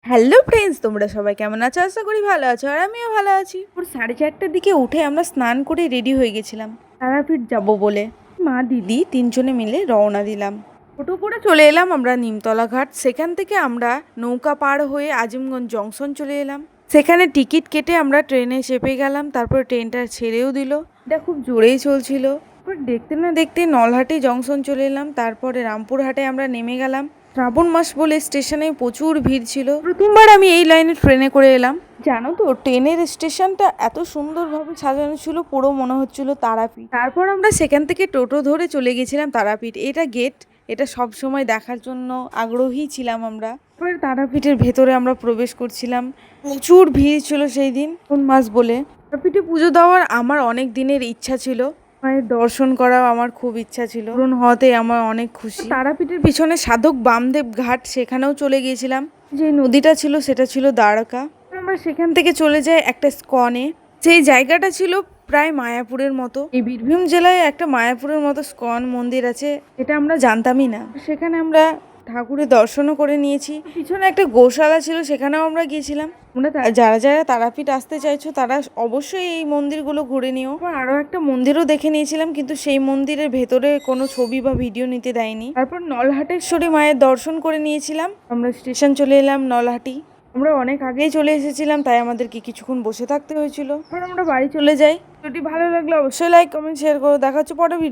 Hello friends, তোমরা সবাই কেমন আছো? আশা করি ভালো আছো, আর আমিও ভালো আছি। 4:30টার দিকে উঠে আমরা স্নান করে রেডি হয়ে গেছিলাম তারাপীঠ যাব বলে। মা দিদি তিনজনে মিলে রওনা দিলাম। টোটো করে চলে এলাম আমরা নিমতলা ঘাট। সেখান থেকে আমরা নৌকা পার হয়ে আজিমগঞ্জ জংশন চলে এলাম। সেখানে টিকিট কেটে আমরা ট্রেনে চেপে গেলাম। তারপর ট্রেনটা ছেড়েও দিল। এটা খুব জোরেই চলছিল। তারপর দেখতে না দেখতে নলহাটি জংশন চলে এলাম। তারপরে রামপুরহাটে আমরা নেমে গেলাম। শ্রাবণ মাস বলে স্টেশনে প্রচুর ভিড় ছিল। প্রথমবার আমি এই লাইনে ট্রেনে করে এলাম। জানো তো, ট্রেনের স্টেশনটা এত সুন্দরভাবে সাজানো ছিল, পুরো মনে হচ্ছিল তারাপীঠ। তারপর আমরা সেখান থেকে টোটো ধরে চলে গেছিলাম তারাপীঠ। এটা গেট, এটা সব সময় দেখার জন্য আগ্রহী ছিলাম আমরা। তারপরে তারাপীঠের ভেতরে আমরা প্রবেশ করছিলাম। প্রচুর ভিড় ছিল সেই দিন, কোন মাস বলে। তারাপীঠে পুজো দেওয়ার আমার অনেক দিনের ইচ্ছা ছিল। মায়ের দর্শন করাও আমার খুব ইচ্ছা ছিল, পূরণ হওয়াতে আমার অনেক খুশি। তারাপীঠের পিছনে সাধক বামদেব ঘাট, সেখানেও চলে গিয়েছিলাম। যে নদীটা ছিল সেটা ছিল দ্বারকা। আমরা সেখান থেকে চলে যাই একটা স্কনে। সেই জায়গাটা ছিল প্রায় মায়াপুরের মতো। এই বীরভূম জেলায় একটা মায়াপুরের মতো স্কন মন্দির আছে, এটা আমরা জানতামই না। সেখানে আমরা ঠাকুরের দর্শনও করে নিয়েছি। পিছনে একটা গোশালা ছিল, সেখানেও আমরা গিয়েছিলাম। আমরা যারা যারা তারাপীঠ আসতে চাইছো তারা অবশ্যই এই মন্দিরগুলো ঘুরে নিও। আরও একটা মন্দিরও দেখে নিয়েছিলাম, কিন্তু সেই মন্দিরের ভেতরে কোনো ছবি বা ভিডিও নিতে দেয়নি। তারপর নলহাটেশ্বরী মায়ের দর্শন করে নিয়েছিলাম। আমরা স্টেশন চলে এলাম নলহাটি। আমরা অনেক আগেই চলে এসেছিলাম, তাই আমাদেরকে কিছুক্ষণ বসে থাকতে হয়েছিল। তারপর আমরা বাড়ি চলে যাই। ভিডিওটি ভালো লাগলে অবশ্যই লাইক কমেন্ট শেয়ার করো। দেখা হচ্ছে পরে ভিডিও।